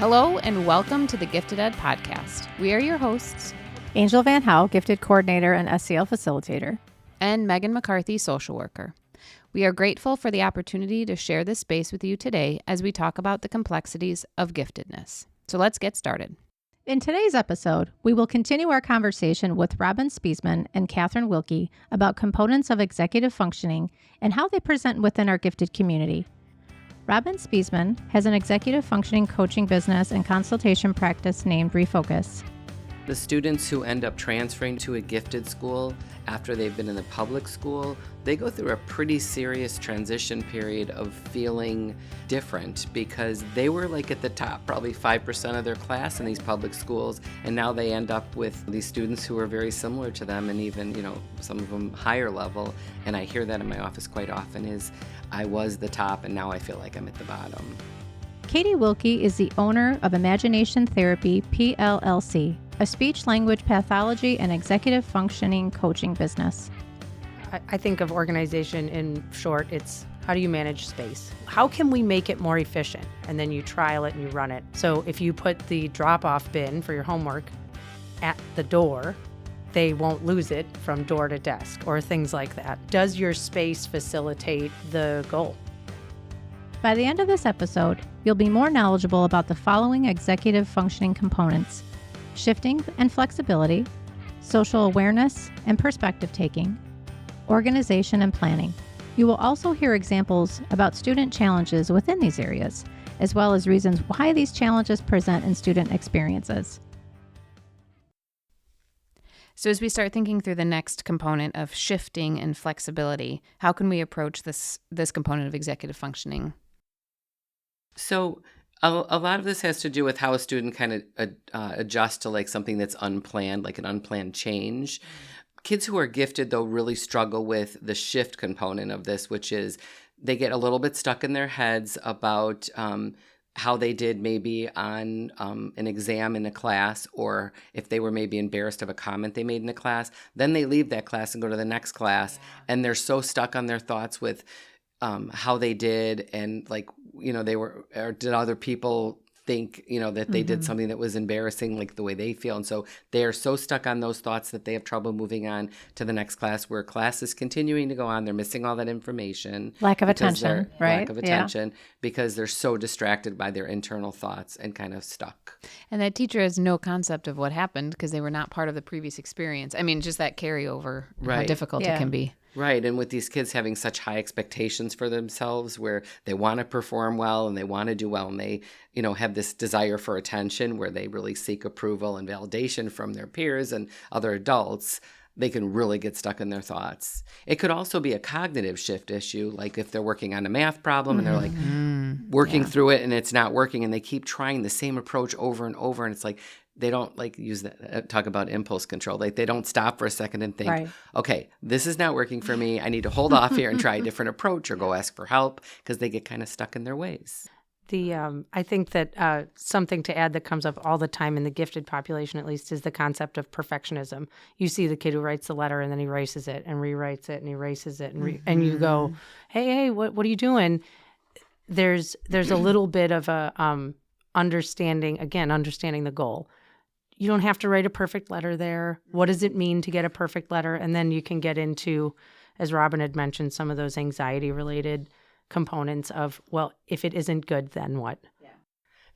Hello and welcome to the Gifted.Ed podcast. We are your hosts, Angel Van Houw, Gifted Coordinator and SEL Facilitator, and Megan McCarthy, Social Worker. We are grateful for the opportunity to share this space with you today as we talk about the complexities of giftedness. So let's get started. In today's episode, we will continue our conversation with Grais-Speizman and Katherine Wilkie about components of executive functioning and how they present within our gifted community. Grais-Speizman has an executive functioning coaching business and consultation practice named Refocus. The students who end up transferring to a gifted school after they've been in the public school, they go through a pretty serious transition period of feeling different because they were like at the top, probably 5% of their class in these public schools, and now they end up with these students who are very similar to them and even, some of them higher level. And I hear that in my office quite often is, I was the top and now I feel like I'm at the bottom. Katie Wilkie is the owner of Imagination Therapy PLLC, a speech-language pathology and executive functioning coaching business. I think of organization in short, it's how do you manage space? How can we make it more efficient? And then you trial it and you run it. So if you put the drop-off bin for your homework at the door, they won't lose it from door to desk or things like that. Does your space facilitate the goal? By the end of this episode, you'll be more knowledgeable about the following executive functioning components: shifting and flexibility, social awareness and perspective taking, organization and planning. You will also hear examples about student challenges within these areas, as well as reasons why these challenges present in student experiences. So as we start thinking through the next component of shifting and flexibility, how can we approach this component of executive functioning? So a lot of this has to do with how a student kind of adjusts to like something that's unplanned, like an unplanned change. Kids who are gifted, though, really struggle with the shift component of this, which is they get a little bit stuck in their heads about how they did maybe on an exam in a class, or if they were maybe embarrassed of a comment they made in a class. Then they leave that class and go to the next class, and they're so stuck on their thoughts with how they did and they were, or did other people think, that they did something that was embarrassing, like the way they feel. And so they are so stuck on those thoughts that they have trouble moving on to the next class, where class is continuing to go on. They're missing all that information. Lack of attention, right? Lack of attention because they're so distracted by their internal thoughts and kind of stuck. And that teacher has no concept of what happened because they were not part of the previous experience. I mean, just that carryover, how difficult it can be. Right. And with these kids having such high expectations for themselves where they want to perform well and they want to do well and they, have this desire for attention where they really seek approval and validation from their peers and other adults, they can really get stuck in their thoughts. It could also be a cognitive shift issue, like if they're working on a math problem and they're like working through it and it's not working and they keep trying the same approach over and over, and it's like they don't use that, talk about impulse control. Like they don't stop for a second and think, okay, this is not working for me. I need to hold off here and try a different approach or go ask for help, because they get kind of stuck in their ways. I think that something to add that comes up all the time in the gifted population, at least, is the concept of perfectionism. You see the kid who writes the letter and then he erases it and rewrites it and erases it, and you go, hey, what are you doing? There's a little bit of a understanding the goal. You don't have to write a perfect letter there. What does it mean to get a perfect letter? And then you can get into, as Robin had mentioned, some of those anxiety-related components of, well, if it isn't good, then what? Yeah.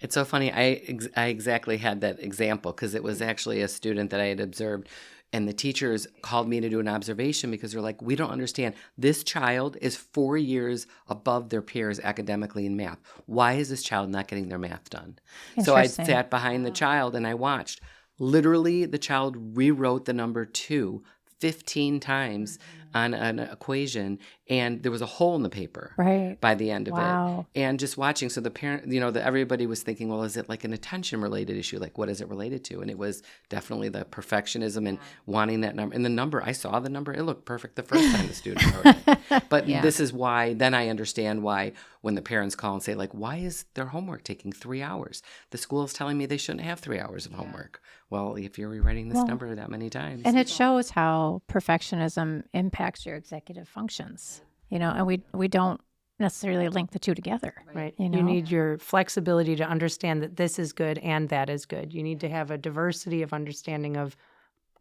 It's so funny. I exactly had that example because it was actually a student that I had observed, and the teachers called me to do an observation because they're like, we don't understand. This child is 4 years above their peers academically in math. Why is this child not getting their math done? So I sat behind the child and I watched. Literally, the child rewrote the number 2 15 times on an equation, and there was a hole in the paper by the end of it. And just watching, so the parent, everybody was thinking, well, is it like an attention-related issue? Like, what is it related to? And it was definitely the perfectionism and wanting that number. And the number, I saw the number, it looked perfect the first time the student wrote it. But this is why, then I understand why when the parents call and say, like, why is their homework taking 3 hours? The school is telling me they shouldn't have 3 hours of homework. Well, if you're rewriting this number that many times. And it shows how perfectionism impacts your executive functions, and we don't necessarily link the two together. Right. You know? You need your flexibility to understand that this is good and that is good. You need to have a diversity of understanding of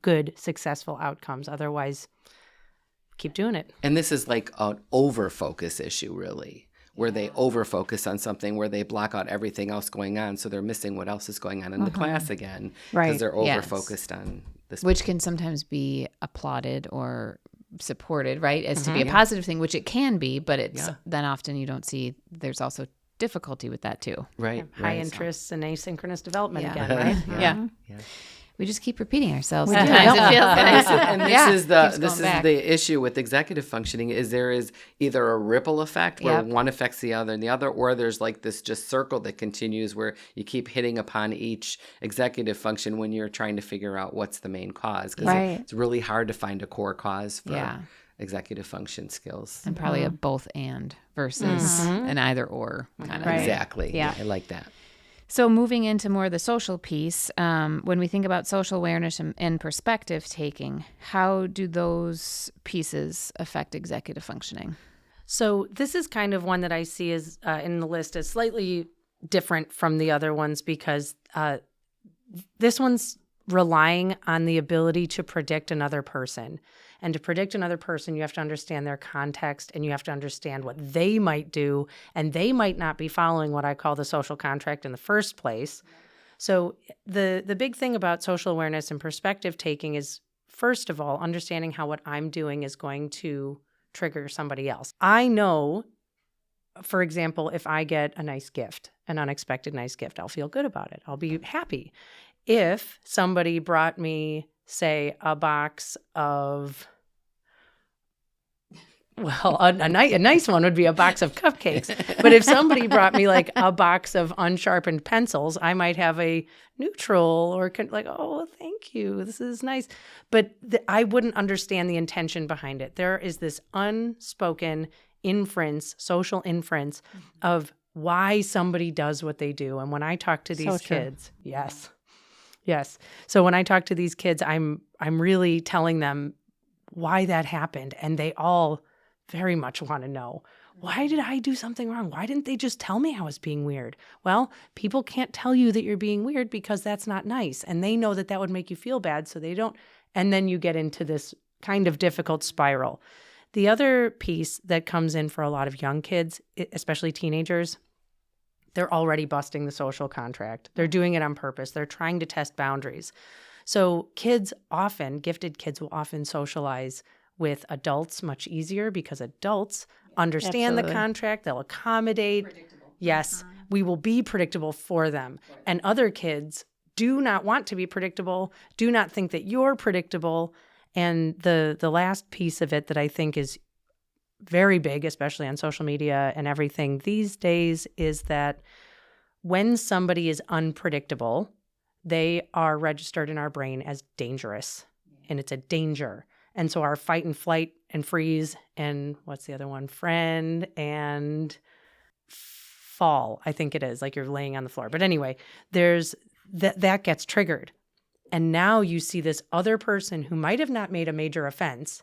good, successful outcomes. Otherwise, keep doing it. And this is like an over-focus issue, really, where they over-focus on something, where they block out everything else going on, so they're missing what else is going on in the class again, because they're over-focused on this. Which can sometimes be applauded or supported, right, as to be a positive thing, which it can be, but it's then often you don't see there's also difficulty with that too. Right. High interests and asynchronous development again, right? Yeah. We just keep repeating ourselves. We do. Sometimes it feels nice. And this is the issue with executive functioning is there is either a ripple effect where one affects the other and the other, or there's like this just circle that continues where you keep hitting upon each executive function when you're trying to figure out what's the main cause. Because it's really hard to find a core cause for executive function skills. And probably a both and versus an either or kind of. Exactly. Yeah. I like that. So moving into more of the social piece, when we think about social awareness and perspective taking, how do those pieces affect executive functioning? So this is kind of one that I see as in the list as slightly different from the other ones because this one's relying on the ability to predict another person. And to predict another person, you have to understand their context and you have to understand what they might do. And they might not be following what I call the social contract in the first place. So the big thing about social awareness and perspective taking is, first of all, understanding how what I'm doing is going to trigger somebody else. I know, for example, if I get a nice gift, an unexpected nice gift, I'll feel good about it. I'll be happy. If somebody brought me, say, a box of, well, a nice one would be a box of cupcakes. But if somebody brought me like a box of unsharpened pencils, I might have a neutral or like, oh, thank you. This is nice. But I wouldn't understand the intention behind it. There is this unspoken inference, social inference of why somebody does what they do. And when I talk to these kids, Yes. So when I talk to these kids, I'm really telling them why that happened. And they all very much want to know, why did I do something wrong? Why didn't they just tell me I was being weird? Well, people can't tell you that you're being weird because that's not nice. And they know that that would make you feel bad. So they don't. And then you get into this kind of difficult spiral. The other piece that comes in for a lot of young kids, especially teenagers, they're already busting the social contract. They're doing it on purpose. They're trying to test boundaries. So gifted kids will often socialize with adults much easier because adults understand the contract. They'll accommodate. Yes, we will be predictable for them. And other kids do not want to be predictable, do not think that you're predictable. And the last piece of it that I think is very big, especially on social media and everything these days, is that when somebody is unpredictable, they are registered in our brain as dangerous, and it's a danger. And so our fight and flight and freeze and what's the other one? Friend and fall, I think it is, like you're laying on the floor. But anyway, there's that gets triggered. And now you see this other person who might have not made a major offense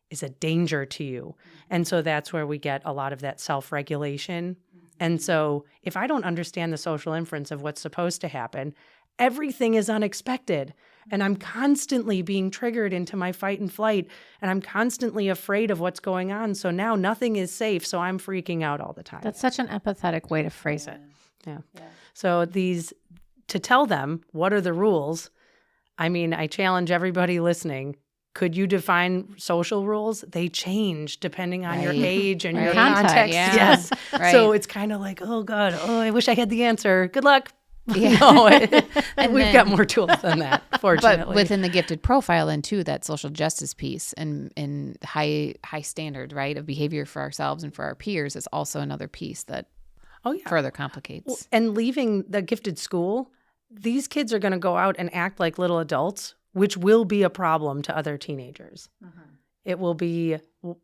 is a danger to you. And so that's where we get a lot of that self-regulation. And so if I don't understand the social inference of what's supposed to happen, everything is unexpected. And I'm constantly being triggered into my fight and flight. And I'm constantly afraid of what's going on. So now nothing is safe. So I'm freaking out all the time. That's such an empathetic way to phrase it. Yeah. So to tell them what are the rules, I mean, I challenge everybody listening. Could you define social rules? They change depending on your age and your context. Yeah. Yes. Right. So it's kind of like, oh, God, I wish I had the answer. Good luck. Yeah. No, we've got more tools than that, fortunately. But within the gifted profile, then too, that social justice piece and high standard, right, of behavior for ourselves and for our peers is also another piece that further complicates. Well, and leaving the gifted school, these kids are going to go out and act like little adults, which will be a problem to other teenagers. It will be,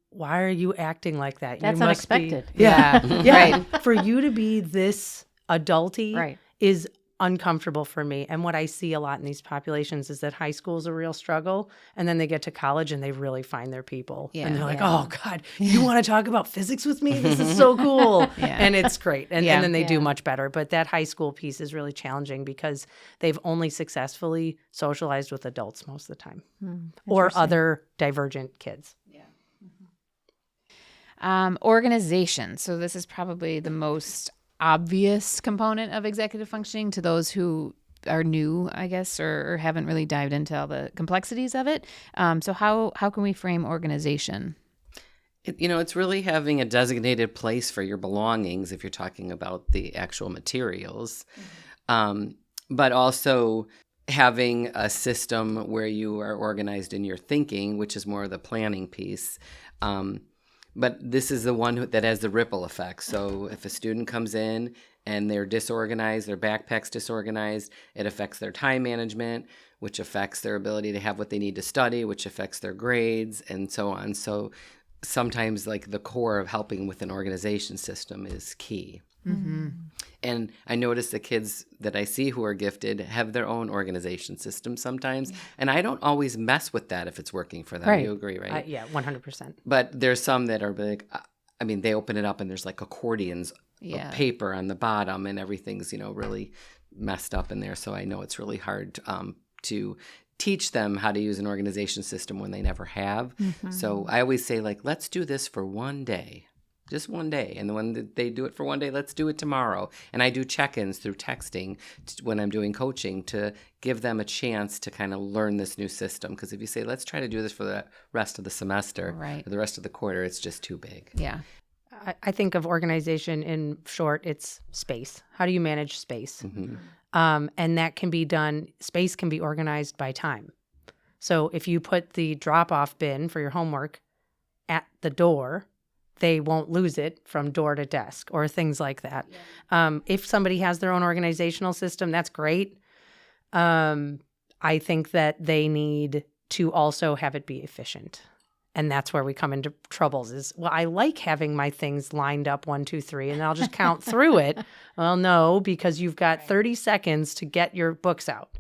why are you acting like that? That's you must unexpected. Yeah. Right. For you to be this adulty is uncomfortable for me. And what I see a lot in these populations is that high school is a real struggle. And then they get to college and they really find their people. Yeah. And they're like, oh, God, you want to talk about physics with me? This is so cool. Yeah. And it's great. And then they do Yeah. much better. But that high school piece is really challenging because they've only successfully socialized with adults most of the time or other divergent kids. Organization. So this is probably the most obvious component of executive functioning to those who are new, I guess, or haven't really dived into all the complexities of it. So how can we frame organization? It's really having a designated place for your belongings if you're talking about the actual materials, but also having a system where you are organized in your thinking, which is more of the planning piece. But this is the one that has the ripple effect. So if a student comes in and they're disorganized, their backpack's disorganized, it affects their time management, which affects their ability to have what they need to study, which affects their grades, and so on. So sometimes like the core of helping with an organization system is key. Mm-hmm. And I notice the kids that I see who are gifted have their own organization system sometimes. And I don't always mess with that if it's working for them. Right. You agree, right? Yeah, 100%. But there's some that are like, they open it up and there's like accordions of paper on the bottom and everything's, really messed up in there. So I know it's really hard to teach them how to use an organization system when they never have. Mm-hmm. So I always say, like, let's do this for one day. Just one day. And when they do it for one day, let's do it tomorrow. And I do check-ins through texting when I'm doing coaching to give them a chance to kind of learn this new system. Because if you say, let's try to do this for the rest of the semester or the rest of the quarter, it's just too big. Yeah. I think of organization in short, it's space. How do you manage space? Mm-hmm. And that can be done, space can be organized by time. So if you put the drop-off bin for your homework at the door, they won't lose it from door to desk or things like that. Yeah. If somebody has their own organizational system, that's great. I think that they need to also have it be efficient. And that's where we come into troubles is, well, I like having my things lined up 1, 2, 3, and I'll just count through it. Well, no, because you've got 30 seconds to get your books out.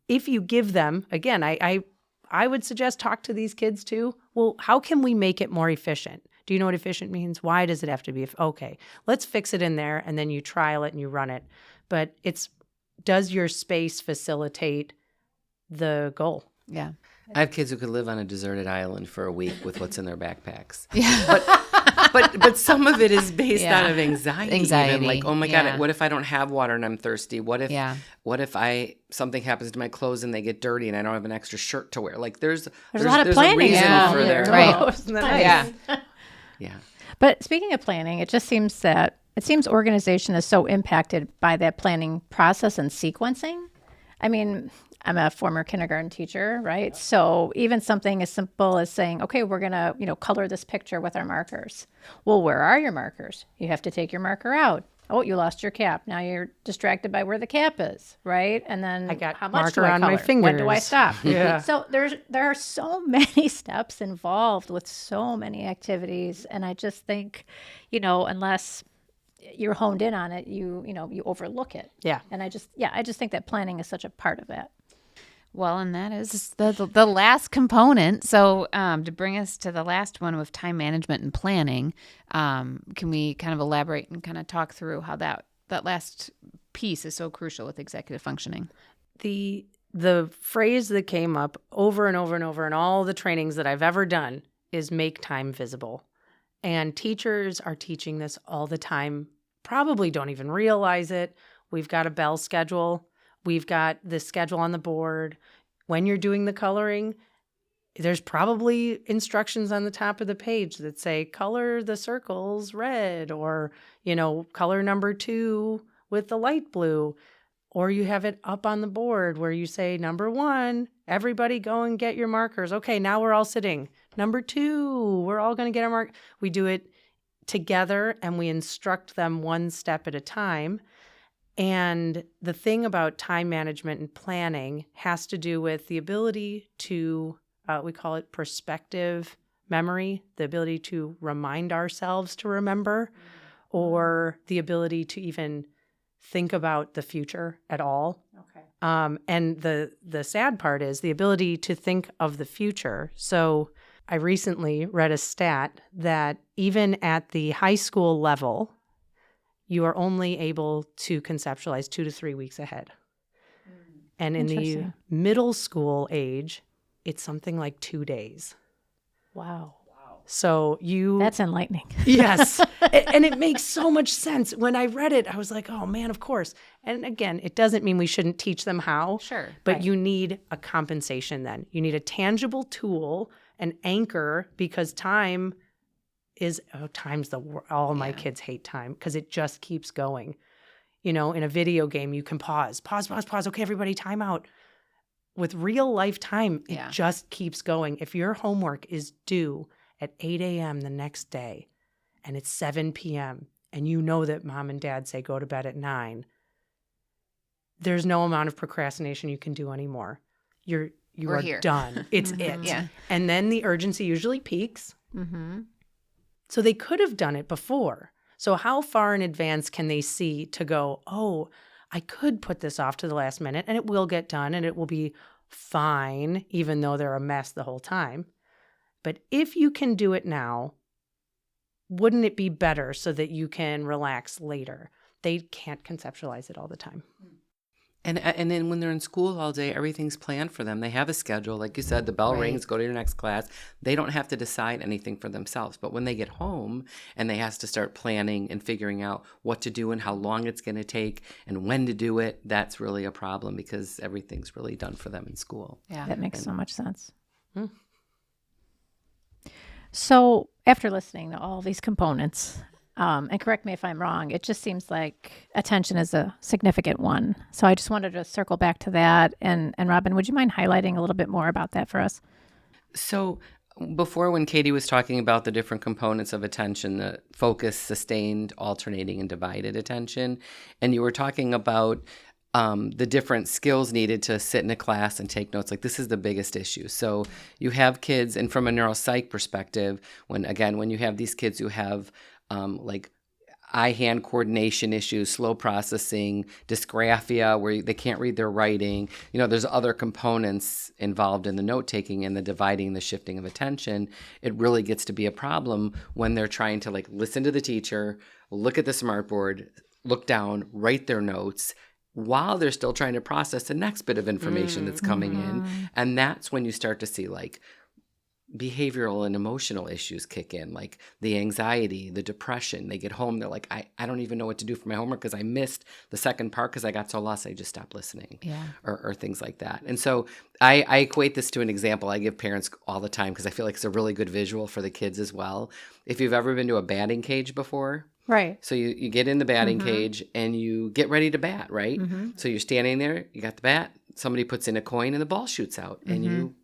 If you give them, again, I would suggest talk to these kids too. Well, how can we make it more efficient? Do you know what efficient means? Why does it have to be? Okay, let's fix it in there, and then you trial it and you run it. But does your space facilitate the goal? Yeah. I have kids who could live on a deserted island for a week with what's in their backpacks. Yeah. But some of it is based out of anxiety. Even like, oh my God, what if I don't have water and I'm thirsty? What if something happens to my clothes and they get dirty and I don't have an extra shirt to wear? Like there's a lot of planning a reason for their Right. Yeah. But speaking of planning, it seems organization is so impacted by that planning process and sequencing. I mean, I'm a former kindergarten teacher, right? So even something as simple as saying, okay, we're going to, color this picture with our markers. Well, where are your markers? You have to take your marker out. Oh, you lost your cap. Now you're distracted by where the cap is, right? And then I got how much marker do I on color? my fingers. When do I stop? Yeah. So there are so many steps involved with so many activities, and I just think, unless you're honed in on it, you overlook it. Yeah. And I just think that planning is such a part of that. Well, and that is the last component. So to bring us to the last one with time management and planning, can we kind of elaborate and kind of talk through how that last piece is so crucial with executive functioning? The phrase that came up over and over and over in all the trainings that I've ever done is make time visible. And teachers are teaching this all the time, probably don't even realize it. We've got a bell schedule. We've got the schedule on the board. When you're doing the coloring, there's probably instructions on the top of the page that say, color the circles red, or, color number 2 with the light blue. Or you have it up on the board where you say, number 1, everybody go and get your markers. Okay, now we're all sitting. Number 2, we're all going to get our mark. We do it together and we instruct them one step at a time. And the thing about time management and planning has to do with the ability to, we call it perspective memory, the ability to remind ourselves to remember, or the ability to even think about the future at all. Okay. And the sad part is the ability to think of the future. So I recently read a stat that even at the high school level, you are only able to conceptualize 2 to 3 weeks ahead. And in the middle school age, it's something like 2 days. Wow. So That's enlightening. Yes. And it makes so much sense. When I read it, I was like, oh man, of course. And again, it doesn't mean we shouldn't teach them how. Sure. But Right. you need a compensation then. You need a tangible tool, an anchor, because time is, all my kids hate time because it just keeps going. In a video game, you can pause. Okay, everybody, time out. With real life time, it just keeps going. If your homework is due at 8 a.m. the next day and it's 7 p.m. and you know that mom and dad say go to bed at 9, there's no amount of procrastination you can do anymore. You We're are here. done. It's it. Yeah. And then the urgency usually peaks. Mm-hmm. So they could have done it before. So how far in advance can they see to go, oh, I could put this off to the last minute and it will get done and it will be fine, even though they're a mess the whole time. But if you can do it now, wouldn't it be better so that you can relax later? They can't conceptualize it all the time. And then when they're in school all day, everything's planned for them. They have a schedule. Like you said, the bell rings, go to your next class. They don't have to decide anything for themselves. But when they get home and they have to start planning and figuring out what to do and how long it's going to take and when to do it, that's really a problem because everything's really done for them in school. Yeah. That makes so much sense. So after listening to all these components, and correct me if I'm wrong, it just seems like attention is a significant one. So I just wanted to circle back to that. And Robin, would you mind highlighting a little bit more about that for us? So before, when Katie was talking about the different components of attention, the focus, sustained, alternating, and divided attention, and you were talking about the different skills needed to sit in a class and take notes, like this is the biggest issue. So you have kids, and from a neuropsych perspective, when you have these kids who have like eye-hand coordination issues, slow processing, dysgraphia, where they can't read their writing. There's other components involved in the note-taking and the dividing, the shifting of attention. It really gets to be a problem when they're trying to listen to the teacher, look at the smartboard, look down, write their notes, while they're still trying to process the next bit of information that's coming in. And that's when you start to see behavioral and emotional issues kick in, like the anxiety, the depression. They get home, they're like, I don't even know what to do for my homework because I missed the second part because I got so lost I just stopped listening, or things like that. And so I equate this to an example I give parents all the time because I feel like it's a really good visual for the kids as well. If you've ever been to a batting cage before, Right. so you get in the batting cage and you get ready to bat, right? So you're standing there, you got the bat, somebody puts in a coin and the ball shoots out and you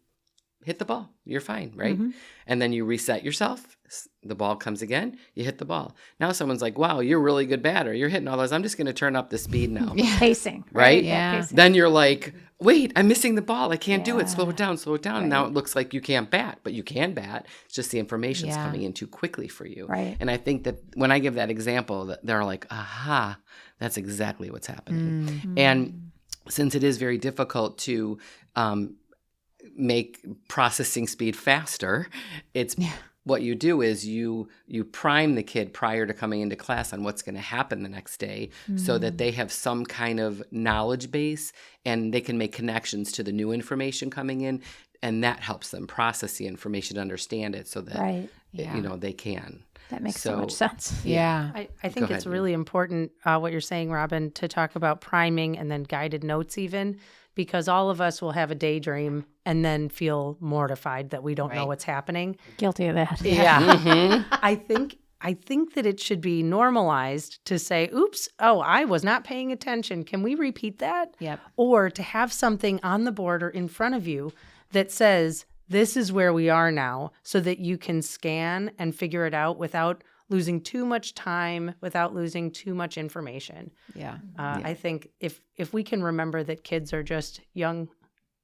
hit the ball. You're fine, right? And then you reset yourself. The ball comes again. You hit the ball. Now someone's like, wow, you're a really good batter. You're hitting all those. I'm just going to turn up the speed now. Pacing. Right? Yeah. Pacing. Then you're like, wait, I'm missing the ball. I can't do it. Slow it down. Right. And now it looks like you can't bat, but you can bat. It's just the information's coming in too quickly for you. Right. And I think that when I give that example, they're like, aha, that's exactly what's happening. And since it is very difficult to make processing speed faster, it's what you do is you prime the kid prior to coming into class on what's going to happen the next day so that they have some kind of knowledge base and they can make connections to the new information coming in, and that helps them process the information, understand it so that they can. That makes so much sense. Yeah. I think it's really important what you're saying, Robin, to talk about priming and then guided notes even, because all of us will have a daydream and then feel mortified that we don't know what's happening. Guilty of that. Yeah. I think that it should be normalized to say, oops, I was not paying attention. Can we repeat that? Yep. Or to have something on the board or in front of you that says, this is where we are now, so that you can scan and figure it out without losing too much time, without losing too much information. Yeah. I think if we can remember that kids are just young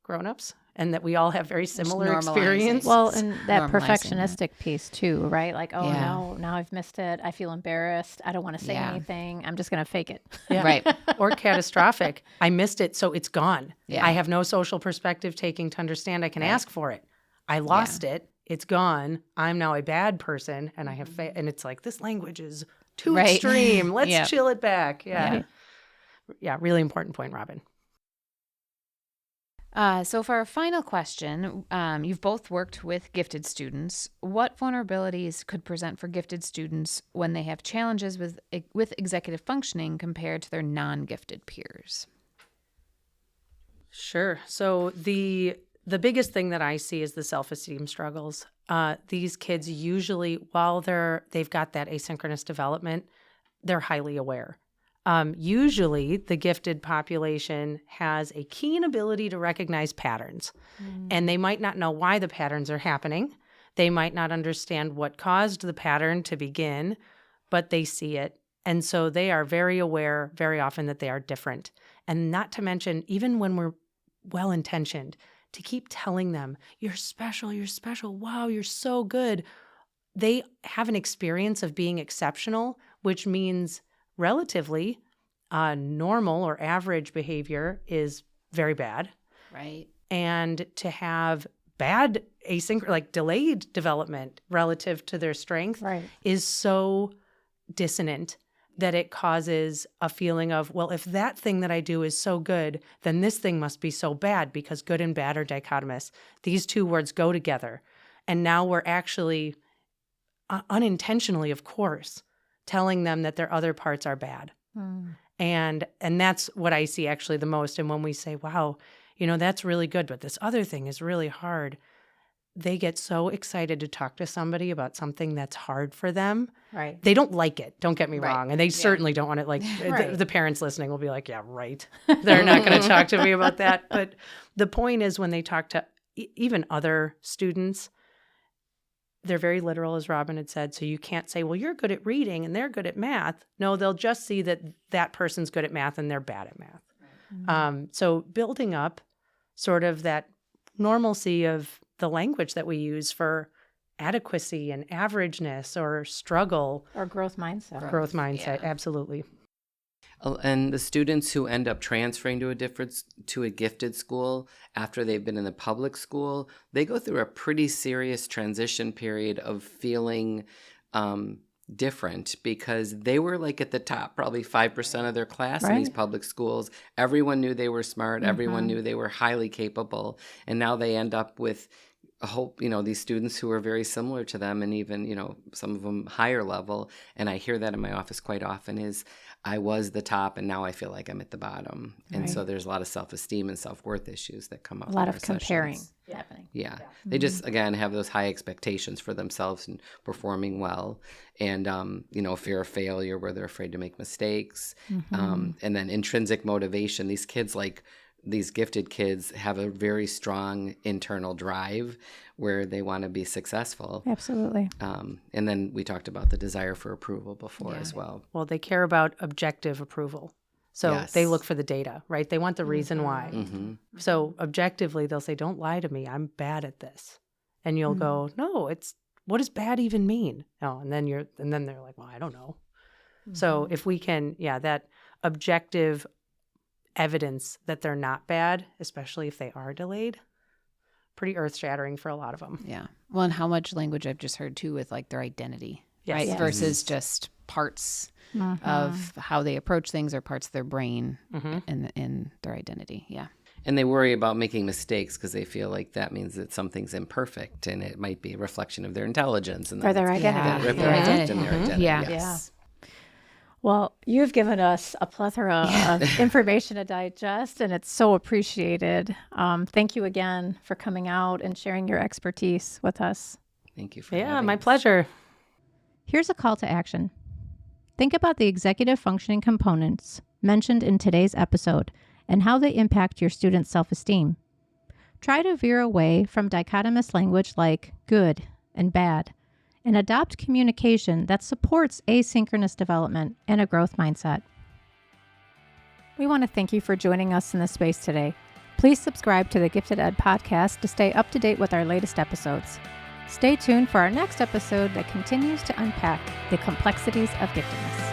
grown-ups and that we all have very similar normalizing. experience. Well, and that Normalizing perfectionistic piece too, right? Like, oh Yeah. no, now I've missed it. I feel embarrassed. I don't want to say Yeah. anything. I'm just going to fake it. Yeah. Right. Or catastrophic. I missed it, so it's gone. Yeah. I have no social perspective taking to understand I can ask for it. I lost it. It's gone. I'm now a bad person, and I have and it's like, this language is too Right. extreme. Let's Yep. chill it back. Yeah. Yeah, really important point, Robin. So for our final question, you've both worked with gifted students. What vulnerabilities could present for gifted students when they have challenges with executive functioning compared to their non-gifted peers? Sure. So the biggest thing that I see is the self-esteem struggles. These kids usually, while they've got that asynchronous development, they're highly aware. Usually, the gifted population has a keen ability to recognize patterns, and they might not know why the patterns are happening. They might not understand what caused the pattern to begin, but they see it. And so they are very aware very often that they are different. And not to mention, even when we're well-intentioned, to keep telling them, you're special, wow, you're so good. They have an experience of being exceptional, which means relatively normal or average behavior is very bad. Right. And to have bad like delayed development relative to their strength is so dissonant that it causes a feeling of, well, if that thing that I do is so good, then this thing must be so bad, because good and bad are dichotomous. These two words go together. And now we're actually unintentionally, of course, telling them that their other parts are bad. And that's what I see actually the most. And when we say, wow, that's really good, but this other thing is really hard, they get so excited to talk to somebody about something that's hard for them. Right. They don't like it, don't get me Right. wrong. And they certainly don't want it. Like Right. the parents listening will be like, yeah, right. They're not going to talk to me about that. But the point is, when they talk to even other students, they're very literal, as Robin had said. So you can't say, well, you're good at reading and they're good at math. No, they'll just see that that person's good at math and they're bad at math. Right. So building up sort of that normalcy of the language that we use for adequacy and averageness or struggle. Or growth mindset. Growth mindset, Yeah. absolutely. And the students who end up transferring to a gifted school after they've been in the public school, they go through a pretty serious transition period of feeling different, because they were like at the top, probably 5% of their class in these public schools. Everyone knew they were smart. Everyone knew they were highly capable. And now they end up with these students who are very similar to them, and even, some of them higher level. And I hear that in my office quite often is, I was the top and now I feel like I'm at the bottom. And so there's a lot of self-esteem and self-worth issues that come up. A lot in of our comparing sessions. happening. Yeah. They just, again, have those high expectations for themselves and performing well. And, fear of failure, where they're afraid to make mistakes. And then intrinsic motivation. These gifted kids have a very strong internal drive where they want to be successful. Absolutely. And then we talked about the desire for approval before as well. Well, they care about objective approval. So they look for the data, right? They want the reason why. So objectively, they'll say, don't lie to me. I'm bad at this. And you'll go, no, what does bad even mean? Oh, and then they're like, well, I don't know. So if we can, that objective evidence that they're not bad, especially if they are delayed, pretty earth-shattering for a lot of them. Yeah. Well, and how much language I've just heard too with like their identity, right? Yes. Versus just parts of how they approach things or parts of their brain in their identity. Yeah. And they worry about making mistakes because they feel like that means that something's imperfect, and it might be a reflection of their intelligence and Or their identity. Their identity. Yeah. Yes. Well, you've given us a plethora of information to digest, and it's so appreciated. Thank you again for coming out and sharing your expertise with us. Thank you for Yeah, having my us. pleasure. Here's a call to action. Think about the executive functioning components mentioned in today's episode and how they impact your students' self-esteem. Try to veer away from dichotomous language like good and bad, and adopt communication that supports asynchronous development and a growth mindset. We want to thank you for joining us in this space today. Please subscribe to the Gifted.Ed podcast to stay up to date with our latest episodes. Stay tuned for our next episode that continues to unpack the complexities of giftedness.